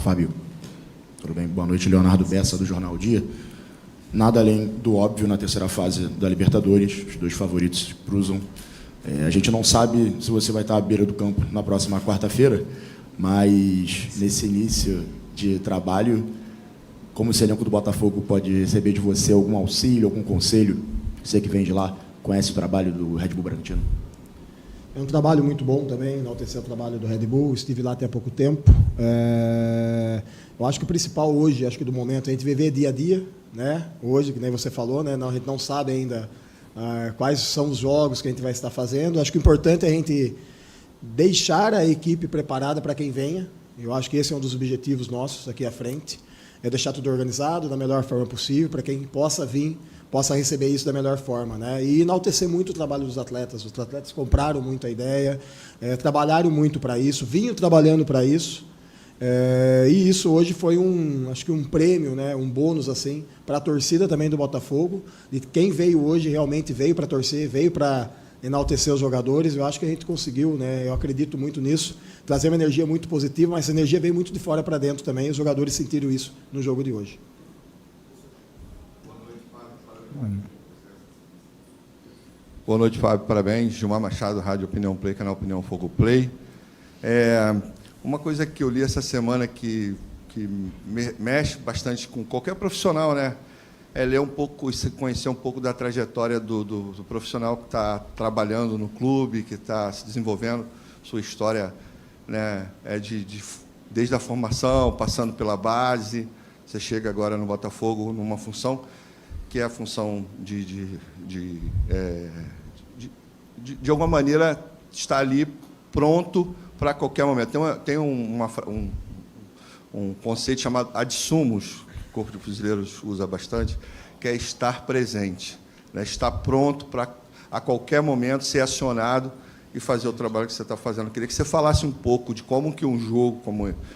Fábio. Tudo bem? Boa noite, Leonardo Bessa, do Jornal Dia. Nada além do óbvio na terceira fase da Libertadores, os dois favoritos cruzam. A gente não sabe se você vai estar à beira do campo na próxima quarta-feira, mas nesse início de trabalho, como esse elenco do Botafogo pode receber de você algum auxílio, algum conselho? Você que vem de lá, conhece o trabalho do Red Bull Bragantino? É um trabalho muito bom também, enaltecer o trabalho do Red Bull, estive lá até há pouco tempo. Eu acho que o principal hoje, acho que do momento, a gente viver dia a dia, né? Hoje, que nem você falou, né? A gente não sabe ainda quais são os jogos que a gente vai estar fazendo. Acho que o importante é a gente deixar a equipe preparada para quem venha. Eu acho que esse é um dos objetivos nossos aqui à frente, é deixar tudo organizado da melhor forma possível, para quem possa vir, possa receber isso da melhor forma, né? E enaltecer muito o trabalho dos atletas. Os atletas compraram muito a ideia, trabalharam muito para isso, vinham trabalhando para isso, e isso hoje foi acho que um prêmio, né? Um bônus assim para a torcida também do Botafogo, de quem veio hoje realmente veio para torcer, veio para enaltecer os jogadores. Eu acho que a gente conseguiu, né? Eu acredito muito nisso, trazer uma energia muito positiva, mas essa energia veio muito de fora para dentro também, os jogadores sentiram isso no jogo de hoje. Boa noite, Fábio, parabéns. Gilmar Machado, Rádio Opinião Play, canal Opinião Fogo Play. Uma coisa que eu li essa semana que mexe bastante com qualquer profissional, né? É ler um pouco, conhecer um pouco da trajetória do profissional que está trabalhando no clube, que está se desenvolvendo, sua história, né? Desde a formação, passando pela base, você chega agora no Botafogo numa função que é a função de alguma maneira, estar ali pronto para qualquer momento. Tem um conceito chamado ad summus, que o Corpo de Fuzileiros usa bastante, que é estar presente, né? Estar pronto para, a qualquer momento, ser acionado e fazer o trabalho que você está fazendo. Eu queria que você falasse um pouco de como que um jogo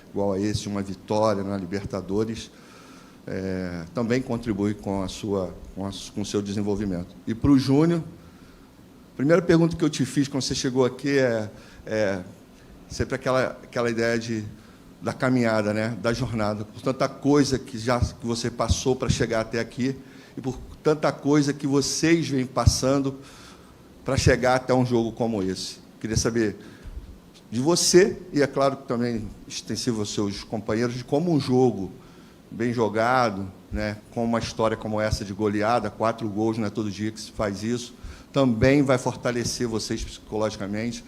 igual a esse, uma vitória na Libertadores, também contribui com o seu desenvolvimento. E para o Júnior, a primeira pergunta que eu te fiz quando você chegou aqui é sempre aquela ideia da caminhada, né? Da jornada, por tanta coisa que você passou para chegar até aqui e por tanta coisa que vocês vêm passando para chegar até um jogo como esse. Queria saber de você, e é claro que também extensivo aos seus companheiros, de como um jogo bem jogado, né, com uma história como essa de goleada, 4 gols, não é todo dia que se faz isso, também vai fortalecer vocês psicologicamente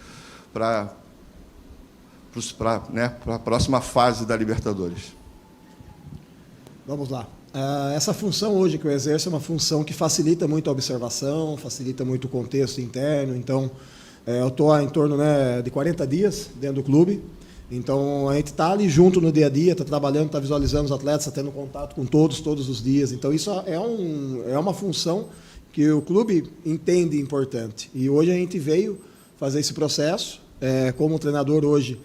para a próxima fase da Libertadores. Vamos lá. Essa função hoje que eu exerço é uma função que facilita muito a observação, facilita muito o contexto interno. Então, eu estou em torno, né, de 40 dias dentro do clube. Então, a gente está ali junto no dia a dia, está trabalhando, está visualizando os atletas, está tendo contato com todos os dias. Então, isso é uma função que o clube entende importante. E hoje a gente veio fazer esse processo, como treinador hoje,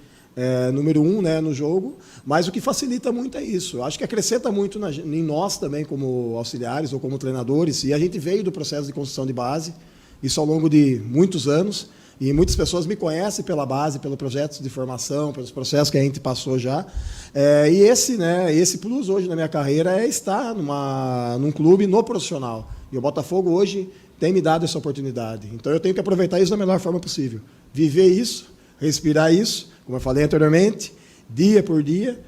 número 1, né, no jogo, mas o que facilita muito é isso. Eu acho que acrescenta muito em nós também, como auxiliares ou como treinadores, e a gente veio do processo de construção de base, isso ao longo de muitos anos, e muitas pessoas me conhecem pela base, pelos projetos de formação, pelos processos que a gente passou já. E esse plus hoje na minha carreira é estar num clube no profissional. E o Botafogo hoje tem me dado essa oportunidade. Então eu tenho que aproveitar isso da melhor forma possível. Viver isso, respirar isso, como eu falei anteriormente, dia por dia,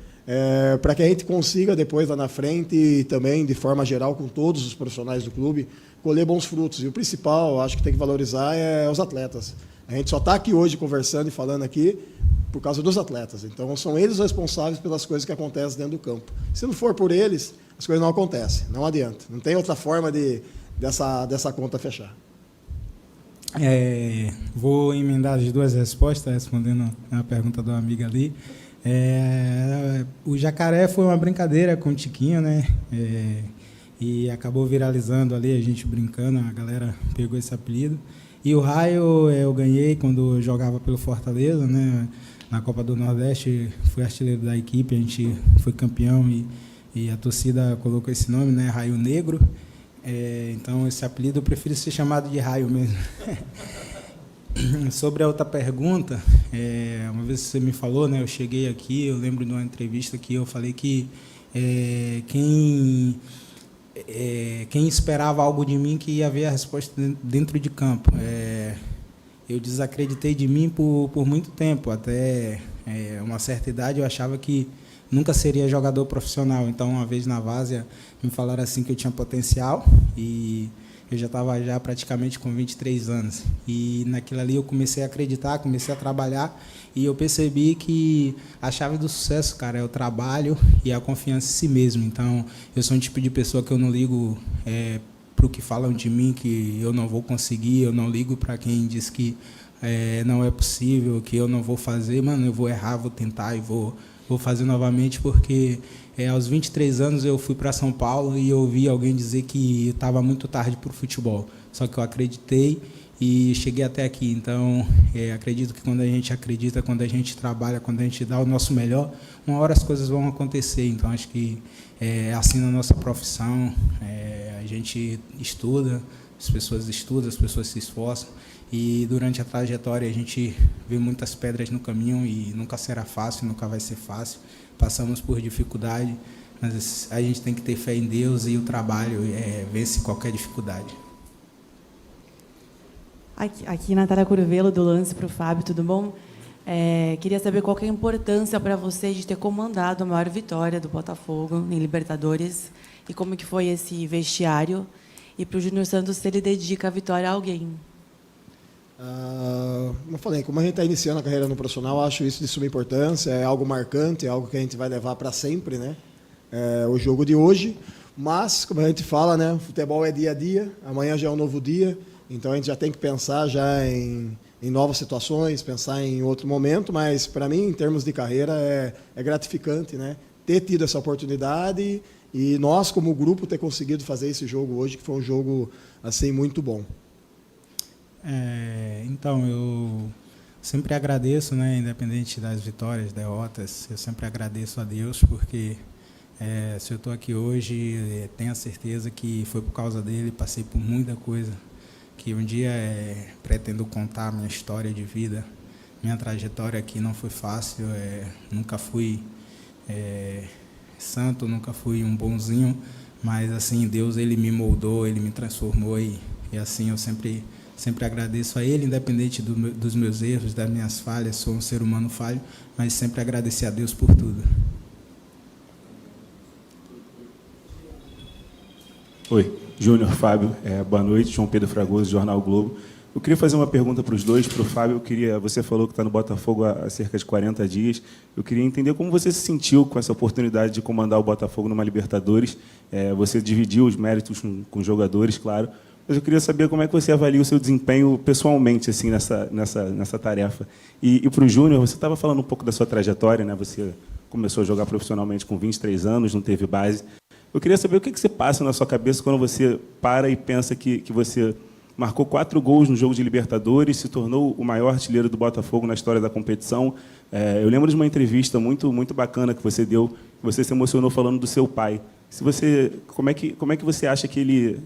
para que a gente consiga depois lá na frente e também de forma geral com todos os profissionais do clube colher bons frutos. E o principal, acho que tem que valorizar é os atletas. A gente só está aqui hoje conversando e falando aqui por causa dos atletas. Então, são eles os responsáveis pelas coisas que acontecem dentro do campo. Se não for por eles, as coisas não acontecem. Não adianta. Não tem outra forma dessa conta fechar. Vou emendar as duas respostas, respondendo a pergunta do amigo ali. O Jacaré foi uma brincadeira com o Tiquinho, né? E acabou viralizando ali, a gente brincando, a galera pegou esse apelido. E o Raio eu ganhei quando eu jogava pelo Fortaleza, né? Na Copa do Nordeste, fui artilheiro da equipe, a gente foi campeão e a torcida colocou esse nome, né? Raio Negro. Então, esse apelido eu prefiro ser chamado de Raio mesmo. Sobre a outra pergunta, uma vez você me falou, né, eu cheguei aqui, eu lembro de uma entrevista que eu falei que quem esperava algo de mim que ia ver a resposta dentro de campo. Eu desacreditei de mim por muito tempo, até uma certa idade eu achava que nunca seria jogador profissional. Então, uma vez na Várzea, me falaram assim que eu tinha potencial e eu já estava já praticamente com 23 anos. E naquilo ali eu comecei a acreditar, comecei a trabalhar e eu percebi que a chave do sucesso, cara, é o trabalho e a confiança em si mesmo. Então, eu sou um tipo de pessoa que eu não ligo para o que falam de mim, que eu não vou conseguir, eu não ligo para quem diz que não é possível, que eu não vou fazer. Mano, eu vou errar, vou tentar e vou fazer novamente, porque aos 23 anos eu fui para São Paulo e eu ouvi alguém dizer que estava muito tarde para o futebol. Só que eu acreditei e cheguei até aqui. Então, acredito que quando a gente acredita, quando a gente trabalha, quando a gente dá o nosso melhor, uma hora as coisas vão acontecer. Então, acho que assim na nossa profissão, a gente estuda, as pessoas se esforçam, e durante a trajetória a gente vê muitas pedras no caminho e nunca será fácil, nunca vai ser fácil. Passamos por dificuldade, mas a gente tem que ter fé em Deus e o trabalho vence qualquer dificuldade. Aqui, Natália Curvelo, do Lance para o Fábio, tudo bom? Queria saber qual que é a importância para você de ter comandado a maior vitória do Botafogo em Libertadores e como que foi esse vestiário. E para o Júnior Santos, se ele dedica a vitória a alguém. Como eu falei, como a gente está iniciando a carreira no profissional, acho isso de suma importância, é algo marcante, é algo que a gente vai levar para sempre, né? O jogo de hoje, mas, como a gente fala, né, futebol é dia a dia, amanhã já é um novo dia, então a gente já tem que pensar já em novas situações, pensar em outro momento, mas para mim, em termos de carreira, é gratificante, né? Ter tido essa oportunidade e nós, como grupo, ter conseguido fazer esse jogo hoje, que foi um jogo assim, muito bom. Então, eu sempre agradeço, né, independente das vitórias, derrotas, eu sempre agradeço a Deus, porque se eu estou aqui hoje, tenho a certeza que foi por causa dele, passei por muita coisa, que um dia pretendo contar a minha história de vida, minha trajetória aqui não foi fácil, nunca fui santo, nunca fui um bonzinho, mas assim, Deus ele me moldou, ele me transformou e assim eu sempre agradeço a ele, independente dos meus erros, das minhas falhas, sou um ser humano falho, mas sempre agradecer a Deus por tudo. Oi, Júnior, Fábio, boa noite, João Pedro Fragoso, Jornal Globo. Eu queria fazer uma pergunta para os dois, para o Fábio. Você falou que está no Botafogo há cerca de 40 dias. Eu queria entender como você se sentiu com essa oportunidade de comandar o Botafogo numa Libertadores. Você dividiu os méritos com os jogadores, claro, mas eu queria saber como é que você avalia o seu desempenho pessoalmente assim, nessa tarefa. E para o Júnior, você estava falando um pouco da sua trajetória, né? Você começou a jogar profissionalmente com 23 anos, não teve base. Eu queria saber o que você passa na sua cabeça quando você para e pensa que você marcou 4 gols no jogo de Libertadores, se tornou o maior artilheiro do Botafogo na história da competição. Eu lembro de uma entrevista muito, muito bacana que você deu, que você se emocionou falando do seu pai. Como é que você acha que ele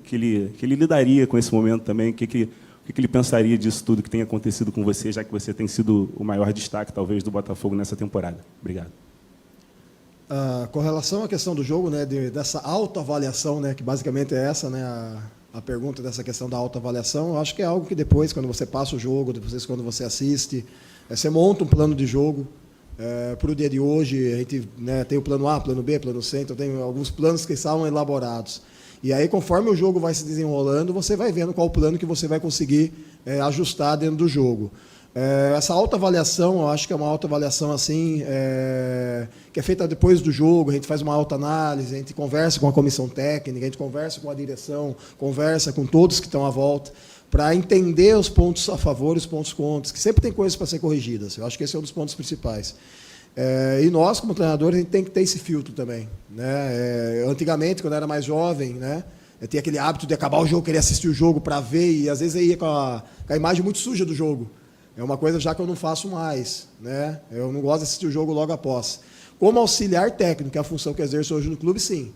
lidaria com esse momento também? O que ele pensaria disso tudo que tem acontecido com você, já que você tem sido o maior destaque, talvez, do Botafogo nessa temporada? Obrigado. Com relação à questão do jogo, né, dessa autoavaliação, né, que basicamente é essa, né, a pergunta dessa questão da autoavaliação, eu acho que é algo que depois, quando você passa o jogo, depois quando você assiste, você monta um plano de jogo. Para o dia de hoje, a gente, né, tem o plano A, plano B, plano C, então tem alguns planos que estavam elaborados. E aí, conforme o jogo vai se desenrolando, você vai vendo qual plano que você vai conseguir ajustar dentro do jogo. Essa autoavaliação, eu acho que é uma autoavaliação assim, que é feita depois do jogo, a gente faz uma autoanálise, a gente conversa com a comissão técnica, a gente conversa com a direção, conversa com todos que estão à volta, para entender os pontos a favor e os pontos contra, que sempre tem coisas para ser corrigidas. Eu acho que esse é um dos pontos principais. E nós, como treinadores, a gente tem que ter esse filtro também, né? Antigamente, quando eu era mais jovem, né, eu tinha aquele hábito de acabar o jogo, querer assistir o jogo para ver, e às vezes eu ia com a imagem muito suja do jogo. É uma coisa já que eu não faço mais, né? Eu não gosto de assistir o jogo logo após. Como auxiliar técnico, que é a função que eu exerço hoje no clube, sim.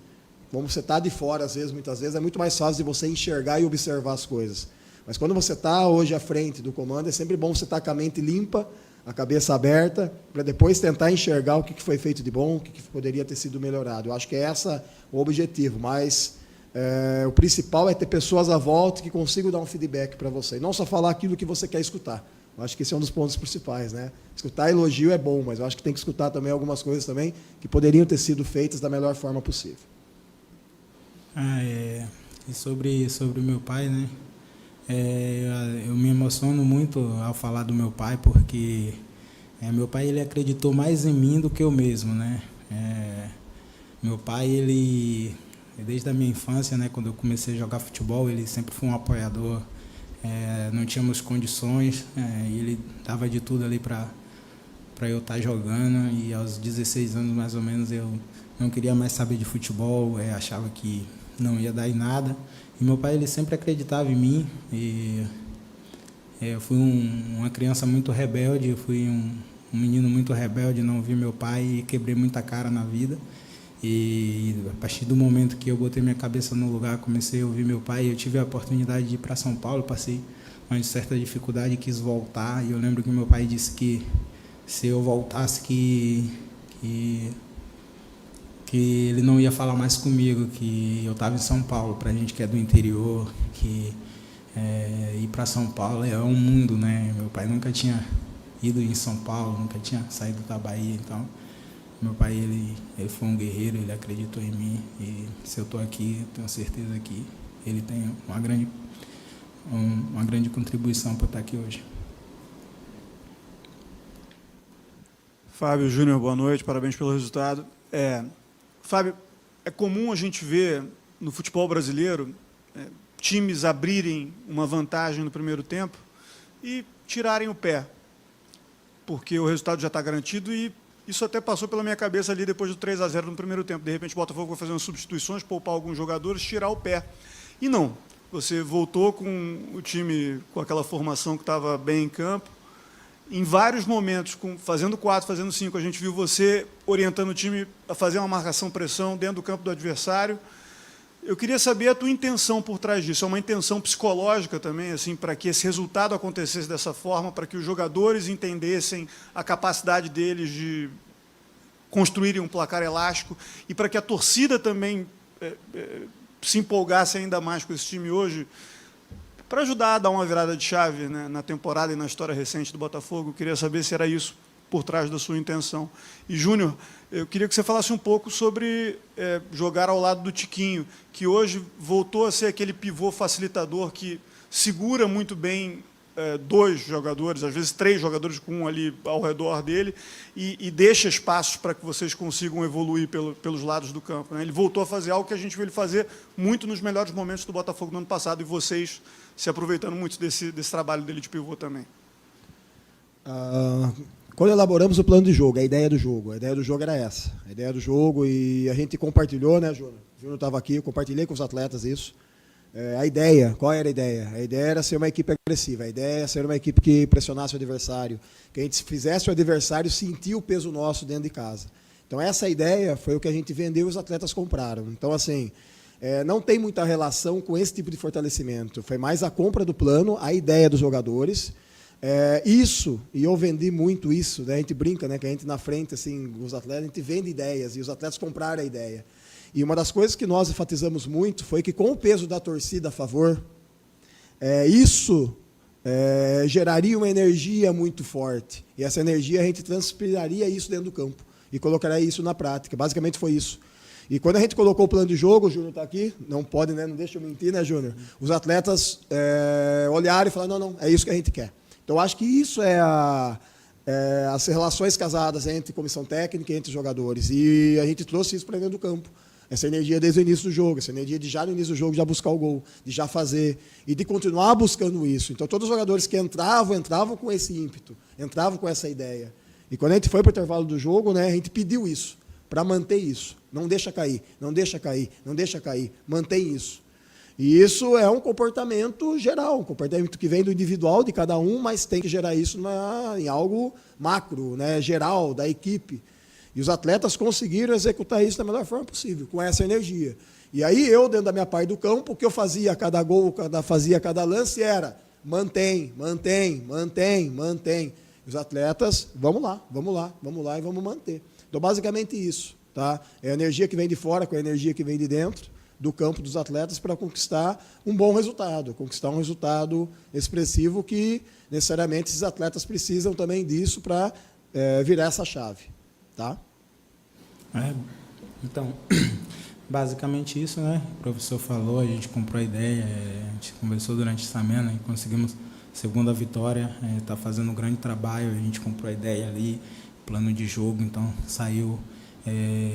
Como você está de fora, muitas vezes, é muito mais fácil de você enxergar e observar as coisas. Mas quando você está hoje à frente do comando, é sempre bom você estar com a mente limpa, a cabeça aberta, para depois tentar enxergar o que foi feito de bom, o que poderia ter sido melhorado. Eu acho que é esse o objetivo, mas o principal é ter pessoas à volta que consigam dar um feedback para você, e não só falar aquilo que você quer escutar. Eu acho que esse é um dos pontos principais, né? Escutar elogio é bom, mas eu acho que tem que escutar também algumas coisas também que poderiam ter sido feitas da melhor forma possível. E sobre o meu pai, né? Eu me emociono muito ao falar do meu pai, porque meu pai ele acreditou mais em mim do que eu mesmo, né? Meu pai, ele desde a minha infância, né, quando eu comecei a jogar futebol, ele sempre foi um apoiador. Não tínhamos condições, e ele dava de tudo ali para eu estar jogando, e aos 16 anos mais ou menos eu não queria mais saber de futebol, achava que não ia dar em nada, e meu pai ele sempre acreditava em mim, e eu fui uma criança muito rebelde, eu fui um menino muito rebelde, não vi meu pai e quebrei muita cara na vida. E a partir do momento que eu botei minha cabeça no lugar, comecei a ouvir meu pai, eu tive a oportunidade de ir para São Paulo, passei uma certa dificuldade, quis voltar, e eu lembro que meu pai disse que se eu voltasse que ele não ia falar mais comigo, que eu estava em São Paulo, para a gente que é do interior, que ir para São Paulo é um mundo, né? Meu pai nunca tinha ido em São Paulo, nunca tinha saído da Bahia, então meu pai, ele foi um guerreiro, ele acreditou em mim, e se eu estou aqui, eu tenho certeza que ele tem uma grande contribuição para estar aqui hoje. Fábio Júnior, boa noite, parabéns pelo resultado. Fábio, é comum a gente ver no futebol brasileiro times abrirem uma vantagem no primeiro tempo e tirarem o pé, porque o resultado já está garantido, e isso até passou pela minha cabeça ali depois do 3-0 no primeiro tempo. De repente, o Botafogo vai fazer umas substituições, poupar alguns jogadores, tirar o pé. E não, você voltou com o time, com aquela formação que estava bem em campo. Em vários momentos, fazendo 4, fazendo 5, a gente viu você orientando o time a fazer uma marcação-pressão dentro do campo do adversário. Eu queria saber a tua intenção por trás disso. É uma intenção psicológica também, assim, para que esse resultado acontecesse dessa forma, para que os jogadores entendessem a capacidade deles de construírem um placar elástico, e para que a torcida também se empolgasse ainda mais com esse time hoje, para ajudar a dar uma virada de chave, né, na temporada e na história recente do Botafogo. Eu queria saber se era isso por trás da sua intenção. E, Júnior, eu queria que você falasse um pouco sobre jogar ao lado do Tiquinho, que hoje voltou a ser aquele pivô facilitador que segura muito bem 2 jogadores, às vezes 3 jogadores com um ali ao redor dele, e deixa espaços para que vocês consigam evoluir pelos lados do campo, né? Ele voltou a fazer algo que a gente viu ele fazer muito nos melhores momentos do Botafogo no ano passado, e vocês se aproveitando muito desse trabalho dele de pivô também. Quando elaboramos o plano de jogo, a ideia do jogo era essa. A ideia do jogo, e a gente compartilhou, né, Júnior? O Júnior estava aqui, eu compartilhei com os atletas isso. A ideia, qual era a ideia? A ideia era ser uma equipe agressiva, a ideia era ser uma equipe que pressionasse o adversário, que a gente fizesse o adversário sentir o peso nosso dentro de casa. Então, essa ideia foi o que a gente vendeu e os atletas compraram. Então, assim, não tem muita relação com esse tipo de fortalecimento. Foi mais a compra do plano, a ideia dos jogadores. Isso, e eu vendi muito isso, né? A gente brinca, né, que a gente na frente, assim, os atletas, a gente vende ideias, e os atletas compraram a ideia. E uma das coisas que nós enfatizamos muito foi que, com o peso da torcida a favor, isso geraria uma energia muito forte. E essa energia a gente transpiraria isso dentro do campo e colocaria isso na prática. Basicamente foi isso. E quando a gente colocou o plano de jogo, o Júnior está aqui, não pode, né, não deixa eu mentir, né, Júnior? Os atletas olharam e falaram, não, é isso que a gente quer. Então, acho que isso as relações casadas entre comissão técnica e entre jogadores. E a gente trouxe isso para dentro do campo. Essa energia desde o início do jogo, essa energia de já no início do jogo já buscar o gol, de já fazer, e de continuar buscando isso. Então, todos os jogadores que entravam com esse ímpeto, entravam com essa ideia. E quando a gente foi para o intervalo do jogo, né, a gente pediu isso, para manter isso. Não deixa cair, não deixa cair, não deixa cair, mantém isso. E isso é um comportamento geral, um comportamento que vem do individual de cada um, mas tem que gerar isso em algo macro, né, geral, da equipe. E os atletas conseguiram executar isso da melhor forma possível, com essa energia. E aí eu, dentro da minha parte do campo, o que eu fazia a cada gol, fazia a cada lance era mantém. Os atletas, vamos lá e vamos manter. Então, basicamente isso. Tá? É a energia que vem de fora com a energia que vem de dentro do campo dos atletas para conquistar um bom resultado, conquistar um resultado expressivo que, necessariamente, esses atletas precisam também disso para virar essa chave. Tá? Então, basicamente isso, né? O professor falou, a gente comprou a ideia, a gente conversou durante a semana e conseguimos a segunda vitória, está fazendo um grande trabalho, a gente comprou a ideia ali, plano de jogo, então saiu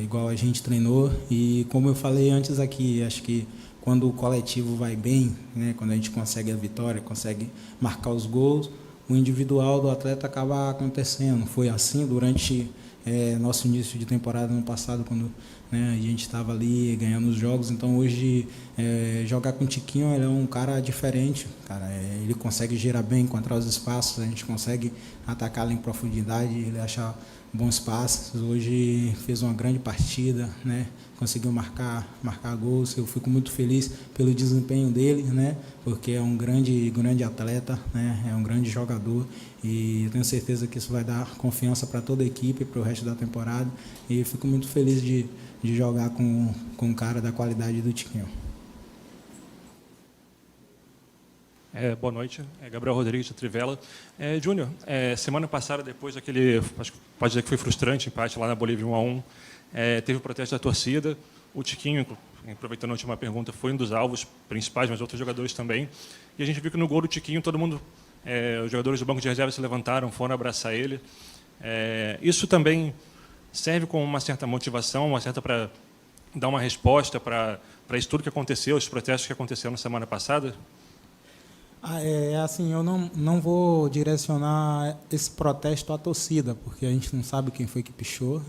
igual a gente treinou. E como eu falei antes aqui, acho que quando o coletivo vai bem, né, quando a gente consegue a vitória, consegue marcar os gols, o individual do atleta acaba acontecendo. Foi assim durante nosso início de temporada no passado, quando, né, a gente estava ali ganhando os jogos. Então hoje jogar com o Tiquinho, ele é um cara diferente, cara. Ele consegue girar bem, encontrar os espaços, a gente consegue atacar ali em profundidade, ele acha bons passes. Hoje fez uma grande partida, né? Conseguiu marcar gols. Eu fico muito feliz pelo desempenho dele, né? Porque é um grande atleta, né? É um grande jogador e eu tenho certeza que isso vai dar confiança para toda a equipe para o resto da temporada. E fico muito feliz de jogar com um cara da qualidade do Tiquinho. Boa noite, Gabriel Rodrigues de Trivela. Júnior, semana passada, depois daquele, acho que pode dizer que foi frustrante, empate lá na Bolívia 1-1, teve o protesto da torcida, o Tiquinho, aproveitando a última pergunta, foi um dos alvos principais, mas outros jogadores também, e a gente viu que no gol do Tiquinho, todo mundo, os jogadores do banco de reserva se levantaram, foram abraçar ele. Isso também serve como uma certa motivação, uma certa para dar uma resposta para isso tudo que aconteceu, os protestos que aconteceram na semana passada? Assim, eu não vou direcionar esse protesto à torcida, porque a gente não sabe quem foi que pichou.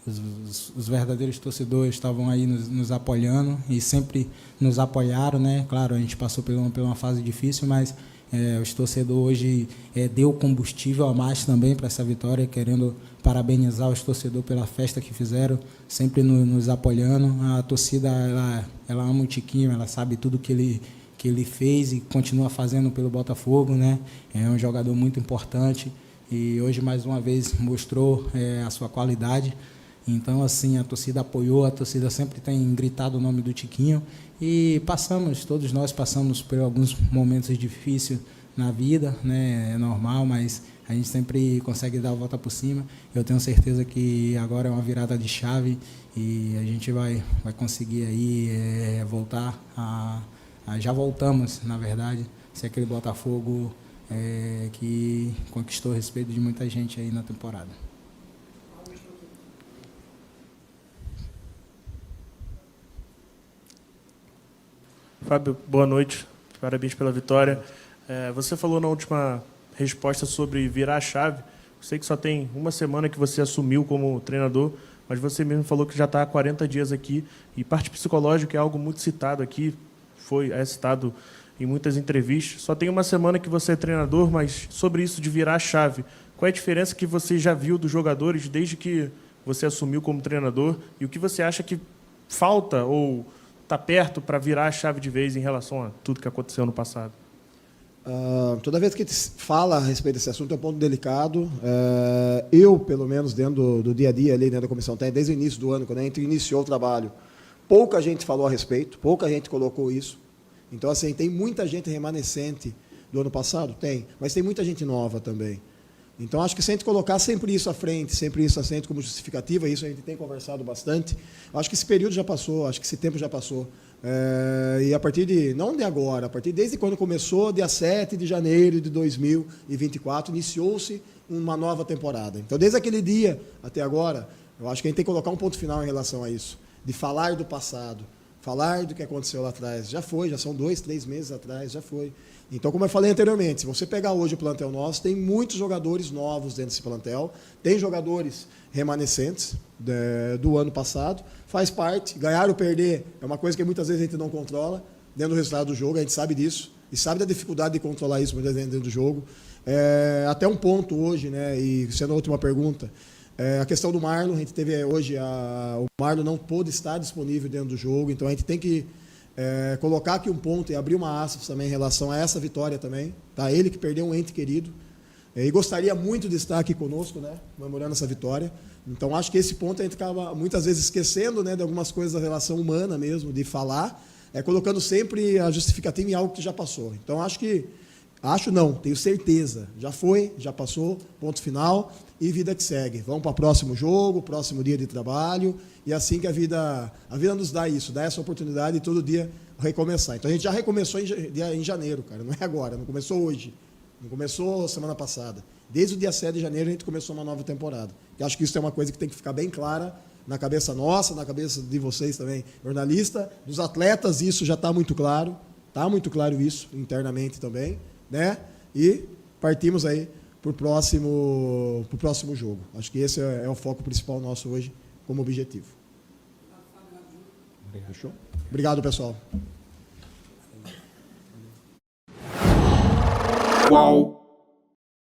Os verdadeiros torcedores estavam aí nos apoiando e sempre nos apoiaram, né? Claro, a gente passou por uma fase difícil, mas os torcedores hoje deu combustível a mais também para essa vitória, querendo parabenizar os torcedores pela festa que fizeram, sempre nos apoiando. A torcida, ela ama o Tiquinho, ela sabe tudo que ele fez e continua fazendo pelo Botafogo, né? É um jogador muito importante e hoje mais uma vez mostrou a sua qualidade. Então, assim, a torcida apoiou, a torcida sempre tem gritado o nome do Tiquinho e todos nós passamos por alguns momentos difíceis na vida, né? É normal, mas a gente sempre consegue dar a volta por cima. Eu tenho certeza que agora é uma virada de chave e a gente vai conseguir aí voltar já voltamos, na verdade, a ser aquele Botafogo que conquistou o respeito de muita gente aí na temporada. Fábio, boa noite. Parabéns pela vitória. Você falou na última resposta sobre virar a chave. Eu sei que só tem uma semana que você assumiu como treinador, mas você mesmo falou que já está há 40 dias aqui. E parte psicológica é algo muito citado aqui, é citado em muitas entrevistas. Só tem uma semana que você é treinador, mas sobre isso de virar a chave, qual é a diferença que você já viu dos jogadores desde que você assumiu como treinador e o que você acha que falta ou está perto para virar a chave de vez em relação a tudo que aconteceu no passado? Toda vez que se fala a respeito desse assunto, é um ponto delicado. Eu, pelo menos, dentro do dia a dia, ali dentro da comissão técnica, desde o início do ano, quando a gente iniciou o trabalho, pouca gente falou a respeito, pouca gente colocou isso. Então, assim, tem muita gente remanescente do ano passado? Tem, mas tem muita gente nova também. Então, acho que se a gente colocar sempre isso à frente, sempre isso à frente como justificativa, isso a gente tem conversado bastante, acho que esse período já passou, acho que esse tempo já passou. E a partir não de agora, desde quando começou, dia 7 de janeiro de 2024, iniciou-se uma nova temporada. Então, desde aquele dia até agora, eu acho que a gente tem que colocar um ponto final em relação a isso. De falar do passado, falar do que aconteceu lá atrás. Já foi, já são 2, 3 meses atrás, já foi. Então, como eu falei anteriormente, se você pegar hoje o plantel nosso, tem muitos jogadores novos dentro desse plantel, tem jogadores remanescentes do ano passado, faz parte, ganhar ou perder é uma coisa que muitas vezes a gente não controla dentro do resultado do jogo, a gente sabe disso, e sabe da dificuldade de controlar isso muitas vezes dentro do jogo. Até um ponto hoje, né, e sendo a última pergunta, A questão do Marlon, a gente teve hoje, o Marlon não pôde estar disponível dentro do jogo, então a gente tem que colocar aqui um ponto e abrir uma aspas também em relação a essa vitória também. Tá? Ele que perdeu um ente querido. E gostaria muito de estar aqui conosco, né, comemorando essa vitória. Então, acho que esse ponto a gente acaba muitas vezes esquecendo, né, de algumas coisas da relação humana mesmo, de falar, colocando sempre a justificativa em algo que já passou. Então, tenho certeza, já foi, já passou, ponto final, e vida que segue. Vamos para o próximo jogo, próximo dia de trabalho, e assim que a vida nos dá isso, dá essa oportunidade de todo dia recomeçar. Então, a gente já recomeçou em janeiro, cara, não é agora, não começou hoje. Não começou semana passada. Desde o dia 7 de janeiro a gente começou uma nova temporada. E acho que isso é uma coisa que tem que ficar bem clara na cabeça nossa, na cabeça de vocês também, jornalista, dos atletas, isso já está muito claro. Está muito claro isso internamente também, né? E partimos aí para o próximo jogo. Acho que esse é o foco principal nosso hoje como objetivo. Fechou? Obrigado, pessoal. Qual?